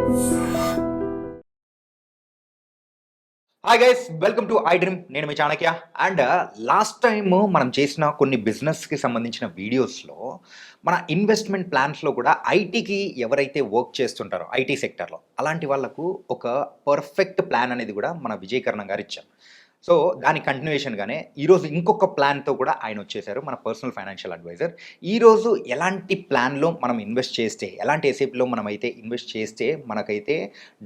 Hi guys, welcome to I dream. నేను మీ Chanakya. And last time మనం చేసిన కొన్ని బిజినెస్కి సంబంధించిన వీడియోస్లో మన ఇన్వెస్ట్మెంట్ ప్లాన్స్లో కూడా ఐటీకి ఎవరైతే వర్క్ చేస్తుంటారో ఐటీ సెక్టర్లో అలాంటి వాళ్ళకు ఒక పర్ఫెక్ట్ ప్లాన్ అనేది కూడా మన విజయకరణం గారు ఇచ్చారు. సో దాని కంటిన్యూషన్గానే ఈరోజు ఇంకొక ప్లాన్తో కూడా ఆయన వచ్చేసారు, మన పర్సనల్ ఫైనాన్షియల్ అడ్వైజర్. ఈరోజు ఎలాంటి ప్లాన్లో మనం ఇన్వెస్ట్ చేస్తే, ఎలాంటి ఎసేపులో మనం అయితే ఇన్వెస్ట్ చేస్తే మనకైతే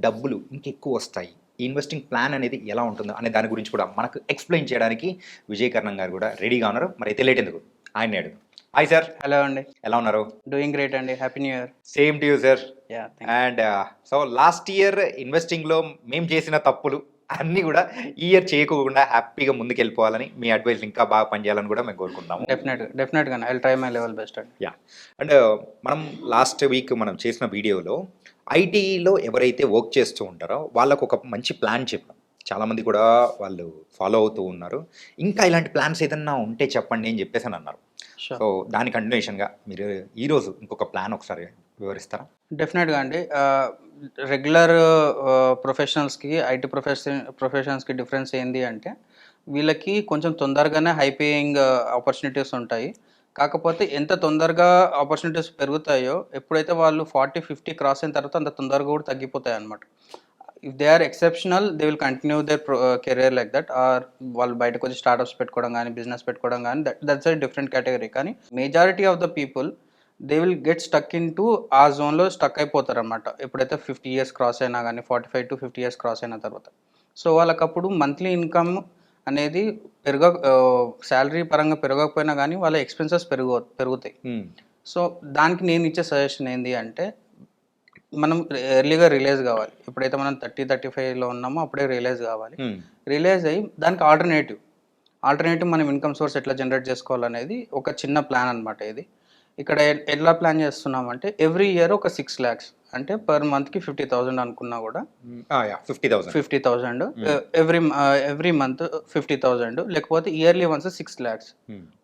డబ్బులు ఇంకెక్కువ వస్తాయి, ఈ ఇన్వెస్టింగ్ ప్లాన్ అనేది ఎలా ఉంటుందో అనే దాని గురించి కూడా మనకు ఎక్స్ప్లెయిన్ చేయడానికి విజయకరణం గారు కూడా రెడీగా ఉన్నారు. మరి అయితే లేట్ ఎందుకు, ఆయన అడుగు. Hi sir. హలో అండి. ఎలా ఉన్నారు? డూయింగ్ గ్రేట్ అండి. Happy new year. Same to you sir. Yeah and so last year ఇన్వెస్టింగ్లో మేము చేసిన తప్పులు అన్నీ కూడా ఈ ఇయర్ చేయకుండా హ్యాపీగా ముందుకు వెళ్ళిపోవాలని, మీ అడ్వైస్ ఇంకా బాగా పనిచేయాలని కూడా మేము కోరుకుంటాము. డెఫినెట్గా I will try my level best అండి. యా. అండ్ మనం లాస్ట్ వీక్ మనం చేసిన వీడియోలో ఐటీలో ఎవరైతే వర్క్ చేస్తూ ఉంటారో వాళ్ళకు ఒక మంచి ప్లాన్ చెప్పాం. చాలామంది కూడా వాళ్ళు ఫాలో అవుతూ ఉన్నారు. ఇంకా ఇలాంటి ప్లాన్స్ ఏదన్నా ఉంటే చెప్పండి అని చెప్పేసి అని అన్నారు. సో దాని కంటిన్యూషన్గా మీరు ఈరోజు ఇంకొక ప్లాన్ ఒకసారి వివరిస్తారా? డెఫినెట్గా అండి. రెగ్యులర్ ప్రొఫెషనల్స్కి ఐటీ ప్రొఫెషన్స్కి డిఫరెన్స్ ఏంటి అంటే వీళ్ళకి కొంచెం తొందరగానే హై పేయింగ్ ఆపర్చునిటీస్ ఉంటాయి. కాకపోతే ఎంత తొందరగా ఆపర్చునిటీస్ పెరుగుతాయో ఎప్పుడైతే వాళ్ళు 40-50 క్రాస్ అయిన తర్వాత అంత తొందరగా కూడా తగ్గిపోతాయి అన్నమాట. If they are exceptional they will continue their career like that, or వాళ్ళు బయటకు వచ్చి స్టార్ట్అప్స్ పెట్టుకోవడం కానీ బిజినెస్ పెట్టుకోవడం కానీ దట్స్ అ డిఫరెంట్ కేటగిరీ. కానీ majority of the people they will get stuck into ఆ జోన్లో స్టక్ అయిపోతారు అనమాట. ఎప్పుడైతే 50 years క్రాస్ అయినా కానీ 45-50 years క్రాస్ అయిన తర్వాత. సో వాళ్ళకప్పుడు మంత్లీ ఇన్కమ్ అనేది శాలరీ పరంగా పెరగకపోయినా కానీ వాళ్ళ ఎక్స్పెన్సెస్ పెరుగుతాయి. సో దానికి నేను ఇచ్చే సజెషన్ ఏంటి అంటే మనం ఎర్లీగా రిలీజ్ కావాలి. ఎప్పుడైతే మనం 30-35లో ఉన్నామో అప్పుడే రిలీజ్ కావాలి. రిలీజ్ అయ్యి దానికి ఆల్టర్నేటివ్ మనం ఇన్కమ్ సోర్స్ ఎట్లా జనరేట్ చేసుకోవాలనేది ఒక చిన్న ప్లాన్ అనమాట. ఇది ఇక్కడ ఎట్లా ప్లాన్ చేస్తున్నామంటే ఎవ్రీ ఇయర్ ఒక 6 lakhs అంటే పర్ మంత్కి 50,000 అనుకున్నా కూడా 50,000 ఎవ్రీ మంత్ 50,000, లేకపోతే yearly once 6 lakhs.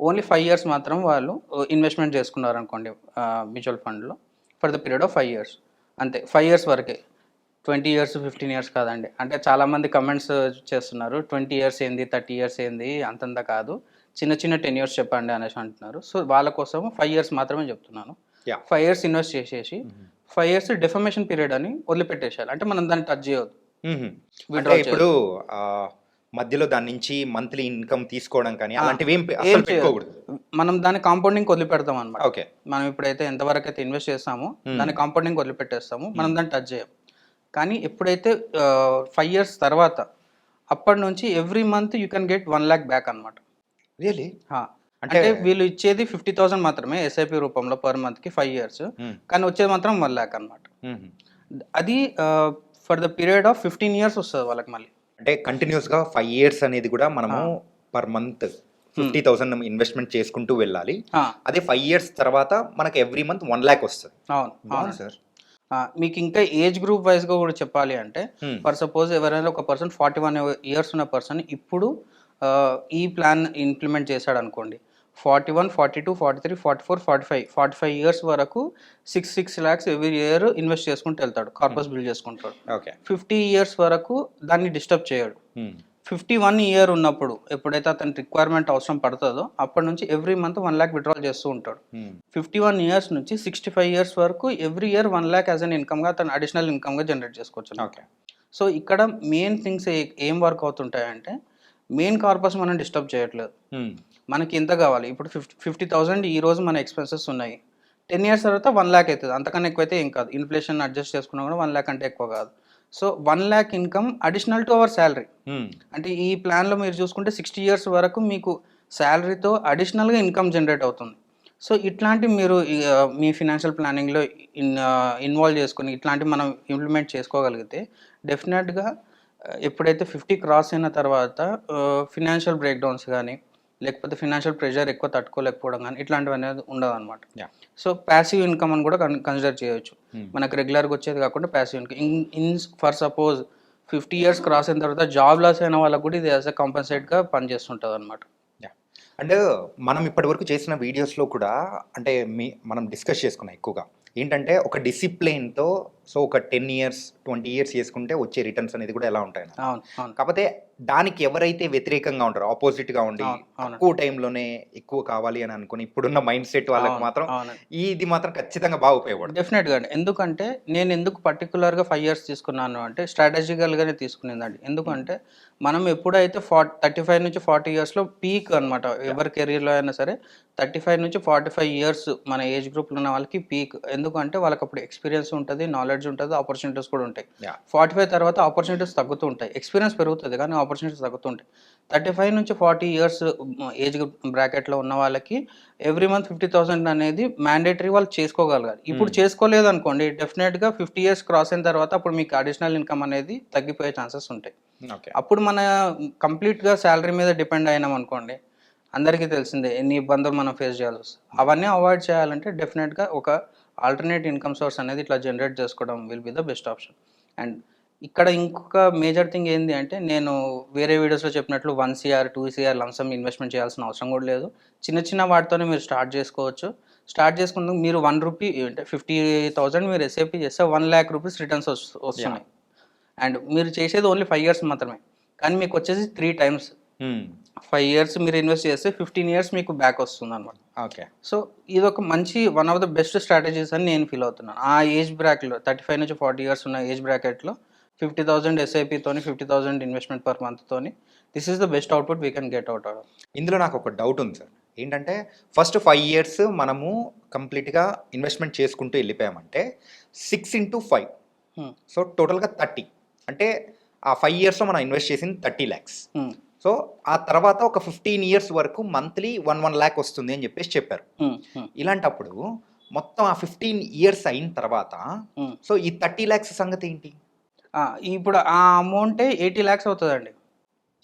Only 5 years మాత్రం వాళ్ళు ఇన్వెస్ట్మెంట్ చేసుకున్నారు అనుకోండి మ్యూచువల్ ఫండ్లో for the period of 5 years. అంతే, 5 years వరకే. 20 years 15 years కాదండి. అంటే చాలామంది కమెంట్స్ చేస్తున్నారు 20 years ఏంది 30 years ఏంది అంతంత కాదు, చిన్న 10 years చెప్పండి అనేసి అంటున్నారు. సో వాళ్ళ కోసం 5 years మాత్రమే చెప్తున్నాను. 5 years ఇన్వెస్ట్ చేసేసి 5 years డిఫర్మేషన్ పీరియడ్ అని వదిలిపెట్టేసేయాలి. అంటే మనం దాన్ని టచ్ చేయవద్దు. ఇప్పుడు మధ్యలో దాని నుంచి మంత్లీ ఇన్కమ్ తీసుకోవడం కానీ అలాంటివి ఏం పెట్టుకోకూడదు. మనం దాని కాంపౌండింగ్ వదిలిపెడతాం అనమాట. ఓకే, మనం ఇప్పుడైతే ఎంతవరకు అయితే ఇన్వెస్ట్ చేస్తామో దాని కాంపౌండింగ్ వదిలిపెట్టేస్తాము, మనం దాన్ని టచ్ చేయం. కానీ ఎప్పుడైతే 5 years తర్వాత అప్పటి నుంచి every month you can get 1 lakh back అనమాట. రియలీ? అంటే వీళ్ళు ఇచ్చేది 50,000 మాత్రమే ఎస్ఐపి రూపంలో పర్ మంత్కి 5 years, కానీ వచ్చేది మాత్రం 1 lakh అనమాట. అది for the period of 15 years వస్తుంది వాళ్ళకి మళ్ళీ. అంటే కంటిన్యూస్గా 5 years అనేది కూడా మనము పర్ మంత్ 50,000 ఇన్వెస్ట్మెంట్ చేసుకుంటూ వెళ్ళాలి. అదే 5 years తర్వాత మనకి ఎవ్రీ మంత్ 1 lakh వస్తుంది. అవును సార్. మీకు ఇంకా ఏజ్ గ్రూప్ వైజ్గా కూడా చెప్పాలి అంటే ఫర్ సపోజ్ ఎవరైనా ఒక పర్సన్ 41 years ఉన్న పర్సన్ ఇప్పుడు ఈ ప్లాన్ ఇంప్లిమెంట్ చేశాడు అనుకోండి, 41, 42, 43, 44, 45 years వరకు 6 lakhs ఎవ్రీ ఇయర్ ఇన్వెస్ట్ చేసుకుంటూ వెళ్తాడు, కార్పస్ బిల్డ్ చేసుకుంటాడు. ఓకే, 50 years వరకు దాన్ని డిస్టర్బ్ చేయడు. 51 year ఉన్నప్పుడు ఎప్పుడైతే అతని రిక్వైర్మెంట్ అవసరం పడుతుందో అప్పటి నుంచి ఎవ్రీ మంత్ 1 lakh విత్డ్రాల్ చేస్తూ ఉంటాడు. 51 years నుంచి 65 years వరకు every year 1 lakh as an ఇన్కమ్గా అతను అడిషనల్ ఇన్కమ్గా జనరేట్ చేసుకోవచ్చు. ఓకే, సో ఇక్కడ మెయిన్ థింగ్స్ ఏం వర్క్ అవుతుంటాయంటే మెయిన్ కార్పస్ మనం డిస్టర్బ్ చేయట్లేదు. మనకి ఎంత కావాలి, ఇప్పుడు 50,000 ఈ రోజు మన ఎక్స్పెన్సెస్ ఉన్నాయి, 10 years తర్వాత 1 lakh అవుతుంది, అంతకన్నా ఎక్కువైతే ఏం కాదు. ఇన్ఫ్లేషన్ అడ్జస్ట్ చేసుకున్నా కూడా 1 lakh అంటే ఎక్కువ కాదు. So 1 lakh income additional to our salary. అంటే ఈ ప్లాన్లో మీరు చూసుకుంటే 60 years వరకు మీకు శాలరీతో అడిషనల్గా ఇన్కమ్ జనరేట్ అవుతుంది. సో ఇట్లాంటివి మీరు మీ ఫినాన్షియల్ ప్లానింగ్లో ఇన్వాల్వ్ చేసుకొని ఇట్లాంటివి మనం ఇంప్లిమెంట్ చేసుకోగలిగితే డెఫినెట్గా ఎప్పుడైతే 50 క్రాస్ అయిన తర్వాత ఫినాన్షియల్ బ్రేక్ డౌన్స్ కానీ లేకపోతే ఫినాన్షియల్ ప్రెషర్ ఎక్కువ తట్టుకోలేకపోవడం కానీ ఇట్లాంటివి అనేది ఉండదు అనమాట. సో ప్యాసివ్ ఇన్కమ్ అని కూడా కన్సిడర్ చేయొచ్చు. మనకు రెగ్యులర్గా వచ్చేది కాకుండా passive income for suppose 50 years cross అయిన తర్వాత జాబ్ లాస్ అయిన వాళ్ళకు కూడా ఇది యాజ్ అ కాంపన్సేట్గా పనిచేస్తుంటుంది అనమాట. అండ్ మనం ఇప్పటివరకు చేసిన వీడియోస్లో కూడా అంటే మనం డిస్కస్ చేసుకున్నాం ఎక్కువగా ఏంటంటే ఒక డిసిప్లిన్తో సో ఒక 10 ఇయర్స్ 20 ఇయర్స్ చేసుకుంటే వచ్చే రిటర్న్స్ అనేది కూడా ఎలా ఉంటాయి అవును అవును కాకపోతే దానికి ఎవరైతే వ్యతిరేకంగా ఉంటారో ఆపోజిట్గా ఉండి అవును అవును తక్కువ టైంలోనే ఎక్కువ కావాలి అని అనుకుని ఇప్పుడున్న మైండ్ సెట్ వాళ్ళకి అవును మాత్రం అవును ఇది మాత్రం ఖచ్చితంగా బాగా ఉపయోగపడుతుంది. డెఫినెట్గా అండి. ఎందుకంటే నేను ఎందుకు పర్టికులర్గా 5 ఇయర్స్ తీసుకున్నాను అంటే స్ట్రాటజికల్గానే తీసుకునేదండి. ఎందుకంటే మనం ఎప్పుడైతే 35 నుంచి 40 ఇయర్స్లో పీక్ అనమాట. ఎవరి కెరీర్లో అయినా సరే 35 నుంచి 45 ఇయర్స్ మన ఏజ్ గ్రూప్లో ఉన్న వాళ్ళకి పీక్. ఎందుకంటే వాళ్ళకి అప్పుడు ఎక్స్పీరియన్స్ ఉంటుంది, నాలెడ్జ్ ఉంటుంది, ఆపర్చునిటీస్ కూడా ఉంటాయి. యా 45 తర్వాత ఆపర్చునిటీస్ తగ్గుతూ ఉంటాయి. ఎక్స్పీరియన్స్ పెరుగుతుంది కానీ ఆపర్చునిటీస్ తగ్గుతూ ఉంటాయి. 35 నుంచి 40 ఇయర్స్ ఏజ్ బ్రాకెట్లో ఉన్న వాళ్ళకి ఎవ్రీ మంత్ 50,000 అనేది మ్యాండేటరీ వాళ్ళు చేసుకోగలగాలి. ఇప్పుడు చేసుకోలేదనుకోండి డెఫినెట్‌గా 50 ఇయర్స్ క్రాస్ అయిన తర్వాత అప్పుడు మీకు అడిషనల్ ఇన్‌కమ్ అనేది తగ్గిపోయే ఛాన్సెస్ ఉంటాయి. ఓకే అప్పుడు మన కంప్లీట్‌గా సాలరీ మీద డిపెండ్ అయినామనుకోండి, అందరికీ తెలిసిందే ఎన్ని ఇబ్బందులు మనం ఫేస్ చేయాల్సొస్తది. అవన్నీ అవాయిడ్ చేయాలంటే డెఫినెట్‌గా ఒక ఆల్టర్‌నేట్ ఇన్‌కమ్ సోర్స్ అనేది ఇట్లా జనరేట్ చేసుకోవడం will be the best option. And ఇక్కడ ఇంకొక మేజర్ థింగ్ ఏంది అంటే, నేను వేరే వీడియోస్‌లో చెప్పినట్లు 1 CR, 2 CR lump some investment చేయాల్సిన అవసరం కూడా లేదు. చిన్న చిన్న వాటితోనే మీరు స్టార్ట్ చేసుకోవచ్చు. స్టార్ట్ చేసుకున్నందుకు మీరు రూ. 1 అంటే 50,000 మీరు ఎస్ఐపి చేస్తే 1,00,000 రూపీస్ రిటర్న్స్ వస్తున్నాయి. అండ్ మీరు చేసేది ఓన్లీ 5 ఇయర్స్ మాత్రమే. కానీ మీకు వచ్చేసి 3 టైమ్స్ 5 ఇయర్స్ మీరు ఇన్వెస్ట్ చేస్తే 15 ఇయర్స్ మీకు బ్యాక్ వస్తుందన్నమాట. ఓకే సో ఇదొక మంచి one of the best strategies అని నేను ఫీల్ అవుతున్నాను. ఆ ఏజ్ బ్రాకెట్‌లో 35 నుంచి 40 ఇయర్స్ ఉన్న ఏజ్ బ్రాకెట్‌లో 50,000 ఎస్ఐపితోని 50,000 ఇన్వెస్ట్‌మెంట్ పర్ మంత్‌తోని this is the best output we can get out of. ఇందులో నాకు ఒక డౌట్ ఉంది సార్. ఏంటంటే ఫస్ట్ 5 ఇయర్స్ మనము కంప్లీట్‌గా ఇన్వెస్ట్‌మెంట్ చేసుకుంటూ వెళ్ళిపోయామంటే 6/5 హ్మ్. సో టోటల్‌గా 30 అంటే ఆ 5 ఇయర్స్‌లో మనం ఇన్వెస్ట్ చేసింది 30,00,000. హ్మ్. సో ఆ తర్వాత ఒక 15 ఇయర్స్ వరకు మంత్లీ 1,00,000 వస్తుంది అని చెప్పేసి చెప్పారు. హ్మ్. హ్మ్. ఇలాంటప్పుడు మొత్తం ఆ 15 ఇయర్స్ అయిన తర్వాత హ్మ్. సో ఈ 30,00,000 సంగతి ఏంటి? ఆ! ఇప్పుడు ఆ అమౌంటే 80 లాక్స్ అవుతదండి.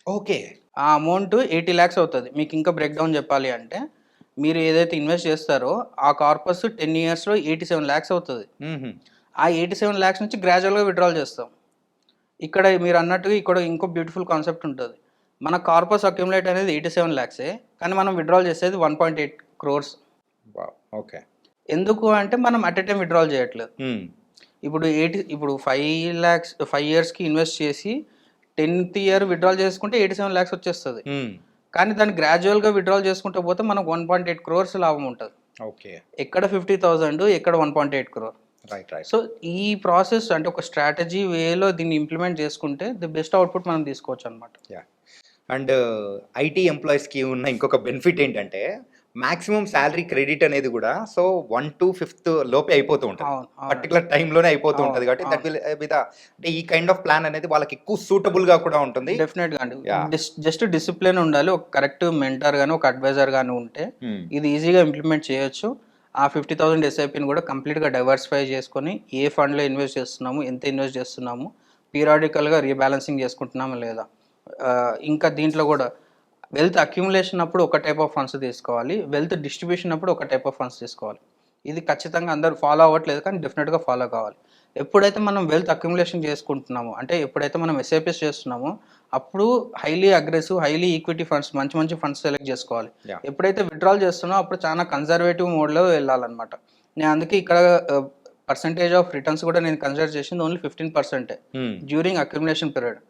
ఓకే. ఆ అమౌంట్ 80 లాక్స్ అవుతది. మీకు ఇంకా బ్రేక్ డౌన్ చెప్పాలి అంటే, మీరు ఏదైతే ఇన్వెస్ట్ చేస్తారో ఆ కార్పస్ 10 ఇయర్స్‌లో 87 లాక్స్ అవుతది. హుహు. ఆ 87 లాక్స్ నుంచి గ్రాడ్యువల్‌గా విత్‌డ్రాల్ చేస్తాం. ఇక్కడ మీరన్నట్టుగా ఇక్కడ ఇంకో బ్యూటిఫుల్ కాన్సెప్ట్ ఉంటది. మన కార్పస్ అక్యుములేట్ అనేది 87 లాక్సే. కానీ మనం విత్‌డ్రాల్ చేసేది 1.8 క్రోర్స్. వావ్! ఓకే. ఎందుకు అంటే మనం అట్ ఎ టైమ్ విత్‌డ్రాల్ చేయట్లేదు. హ్మ్. ఇప్పుడు 5 లాక్స్ 5 ఇయర్స్‌కి ఇన్వెస్ట్ చేసి 10థ్ ఇయర్ విత్‌డ్రాల్ చేసుకుంటే 87 లాక్స్ వచ్చేస్తది. హ్మ్. కానీ దాన్ని గ్రాడ్యువల్‌గా విత్‌డ్రాల్ చేసుకుంటూ పోతే మనకు 1.8 క్రోర్స్ లాభం ఉంటది. ఓకే. ఎక్కడ 50,000 ఎక్కడ 1.8 క్రోర్. రైట్. రైట్. సో, ఈ ప్రాసెస్ అంటే ఒక స్ట్రాటజీ వేలో దీన్ని ఇంప్లిమెంట్ చేసుకుంటే ది బెస్ట్ అవుట్‌పుట్ మనం తీసుకోవచ్చనమాట. యాహ్! అండ్ ఐటీ ఎంప్లాయీస్‌కి ఉన్న ఇంకొక బెనిఫిట్ ఏంటంటే మాక్సిమం సాలరీ క్రెడిట్ అనేది కూడా సో 1-5th లోపే అయిపోతూ ఉంటది. అవును. అవునండి. పర్టిక్యులర్ టైమ్‌లోనే అయిపోతూ అవును. ఉంటది కాబట్టి దట్ అవును. విల్ బి ద అంటే ఈ కైండ్ ఆఫ్ ప్లాన్ అనేది వాళ్ళకి ఎక్కువ సూటబుల్‌గా కూడా ఉంటుంది. డెఫినెట్‌గా అండి. యాహ్! జస్ట్ డిసిప్లిన్ ఉండాలి. ఒక కరెక్ట్ మెంటర్ గాని, ఒక అడ్వైజర్ గాని ఉంటే హ్మ్. ఇది ఈజీగా ఇంప్లిమెంట్ చేయొచ్చు. ఆ 50,000 ఎస్ఐపిని కూడా కంప్లీట్‌గా డైవర్సిఫై చేసుకొని, ఏ ఫండ్‌లో ఇన్వెస్ట్ చేస్తున్నాము, ఎంత ఇన్వెస్ట్ చేస్తున్నాము, పీరియాడికల్‌గా రీబాలన్సింగ్ చేసుకుంటున్నామా లేదా? ఇంకా దీంట్లో కూడా వెల్త్ అక్యుములేషన్ అప్పుడు ఒక టైప్ ఆఫ్ ఫండ్స్ తీసుకోవాలి. వెల్త్ డిస్ట్రిబ్యూషన్ అప్పుడు ఒక టైప్ ఆఫ్ ఫండ్స్ తీసుకోవాలి. ఇది ఖచ్చితంగా అందరూ ఫాలో అవ్వట్లేదు కానీ డెఫినిట్‌గా ఫాలో కావాలి. ఎప్పుడైతే మనం వెల్త్ అక్యుములేషన్ చేసుకుంటున్నామో, అంటే ఎప్పుడైతే మనం ఎస్ఐపీస్ చేస్తున్నామో, అప్పుడు highly aggressive, highly equity funds మంచి మంచి ఫండ్స్ సెలెక్ట్ చేసుకోవాలి. యాహ్! ఎప్పుడైతే విత్‌డ్రాల్ చేస్తున్నామో అప్పుడు చాలా కన్జర్వేటివ్ మోడ్‌లో వెళ్ళాలన్నమాట. నేను అందుకే ఇక్కడ పర్సెంటేజ్ ఆఫ్ రిటర్న్స్ కూడా నేను కన్సిడర్ చేసింది ఓన్లీ 15% హ్మ్. During accumulation period.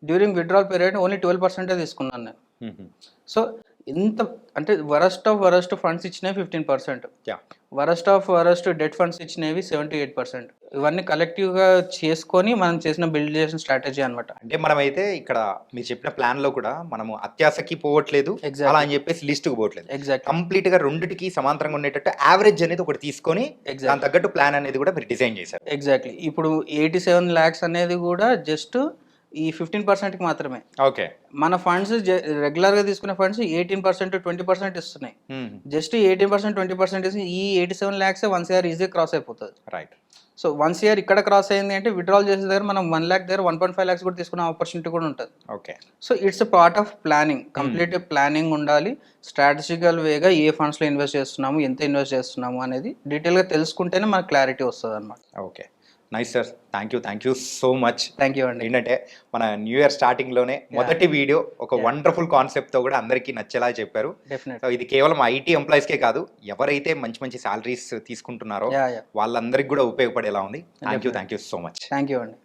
During withdrawal period only 12% తీసుకున్నాను నేను. హుహు. సో, ఇంత అంటే వరస్ట్ ఆఫ్ వరస్ట్ ఫండ్స్ ఇచ్చినవి 15%. Yeah! Worst of worst debt funds ఇచ్చినవి 78%. ఇవన్నీ కలెక్టివ్‌గా చేసుకొని మనం బిల్డ్ చేసిన స్ట్రాటజీ అనమాట. అంటే మనమైతే ఇక్కడ మీరు చెప్పిన ప్లాన్‌లో కూడా మనము అత్యాశకి పోవట్లేదు. అలా ఎగ్జాక్ట్‌లీ. అని చెప్పేసి లిస్ట్‌కి పోవట్లేదు. ఎగ్జాక్ట్‌లీ. కంప్లీట్‌గా రెండిటికి సమాంతరంగా ఉండేటట్టు యావరేజ్ అనేది ఒకటి తీసుకొని దానికి ఎగ్జాక్ట్‌లీ. తగ్గట్టు ప్లాన్ అనేది కూడా మీరు డిజైన్ చేశారు. ఎగ్జాక్ట్‌లీ. ఇప్పుడు 87 లాక్స్ అనేది కూడా జస్ట్ ఈ 15%కి మాత్రమే. ఓకే. మన ఫండ్స్ రెగ్యులర్‌గా తీసుకునే ఫండ్స్ 18%, 20% ఇస్తున్నాయి. హ్మ్. జస్ట్ 18%, 20% ఇస్తే ఈ 87 లాక్సే 1 సీఆర్ ఈజీగా క్రాస్ అయిపోతది. రైట్. సో 1 సీఆర్ ఇక్కడ క్రాస్ అయింది అంటే విత్‌డ్రాల్ చేసే దగ్గర మనం 1,00,000 దగ్గర 1.5 లాక్స్ కూడా తీసుకునే ఆపర్చునిటీ కూడా ఉంటది. Okay. So it's a part of planning. Complete planning ఉండాలి. స్ట్రాటజికల్ వేగా ఏ ఫండ్స్‌లో ఇన్వెస్ట్ చేస్తున్నాము, ఎంత ఇన్వెస్ట్ చేస్తున్నాము అనేది డీటెయిల్‌గా తెలుసుకుంటేనే మనకు క్లారిటీ వస్తదన్నమాట. Okay. Nice sir, thank you so much. Thank you అండి. ఏంటంటే మన న్యూ ఇయర్ స్టార్టింగ్లోనే మొదటి వీడియో ఒక Yeah. వండర్ఫుల్ కాన్సెప్ట్తో కూడా అందరికీ నచ్చేలా చెప్పారు. డెఫినెట్. సో ఇది కేవలం ఐటీ ఎంప్లాయీస్కే కాదు, ఎవరైతే మంచి మంచి శాలరీస్ తీసుకుంటున్నారో యా వాళ్ళందరికీ కూడా ఉపయోగపడేలా ఉంది. Thank you so much. Thank you అండి.